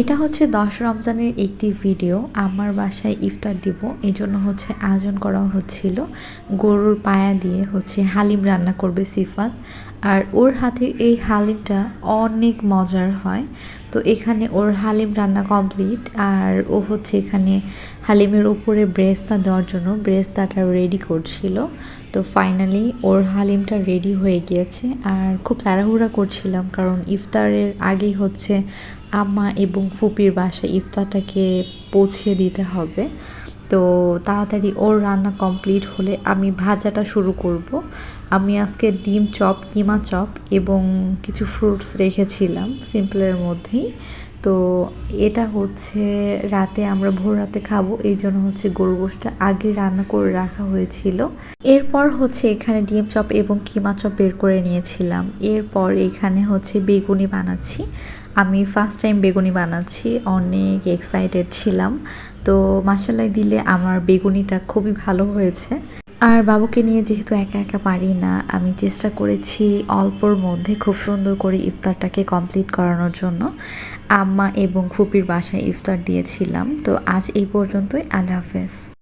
এটা হচ্ছে 10 রমজানের একটি ভিডিও। আমার বাসায় ইফতার দিব, এই জন্য হচ্ছে আয়োজন করা হচ্ছিল। গরুর পায়া দিয়ে হচ্ছে হালিম রান্না করবে সিফাত, আর ওর হাতে এই হালিমটা অনেক মজার হয়। তো এখানে ওর হালিম রান্না কমপ্লিট, আর ও হচ্ছে এখানে হালিমের উপরে ব্রেস্তা দেওয়ার জন্য ব্রেস্তাটা রেডি করছিল। তো ফাইনালি ওর হালিমটা রেডি হয়ে গিয়েছে, আর খুব তাড়াহুড়া করছিলাম কারণ ইফতারের আগেই হচ্ছে আম্মা এবং ফুপির বাসায় ইফতারটাকে পৌঁছে দিতে হবে। তো তাড়াতাড়ি ওর রান্না কমপ্লিট হলে আমি ভাজাটা শুরু করব। আমি আজকে ডিম চপ, কিমা চপ এবং কিছু ফ্রুটস রেখেছিলাম সিম্পলের মধ্যেই। তো এটা হচ্ছে রাতে আমরা ভোর রাতে খাবো, এই জন্য হচ্ছে গরু গোশটা আগে রান্না করে রাখা হয়েছিল। এরপর হচ্ছে এখানে ডিম চপ এবং কিমা চপ বের করে নিয়েছিলাম। এরপর এখানে হচ্ছে বেগুনি বানাচ্ছি। আমি ফার্স্ট টাইম বেগুনি বানাচ্ছি, অনেক এক্সাইটেড ছিলাম। তো মাসাল্লাহ দিলে আমার বেগুনিটা খুবই ভালো হয়েছে। আর বাবুকে নিয়ে যেহেতু একা একা পারি না, আমি চেষ্টা করেছি অল্পর মধ্যে খুব সুন্দর করে ইফতারটাকে কমপ্লিট করানোর জন্য। আম্মা এবং ফুপির বাসায় ইফতার দিয়েছিলাম। তো আজ এই পর্যন্তই, আল্লাহ হাফেজ।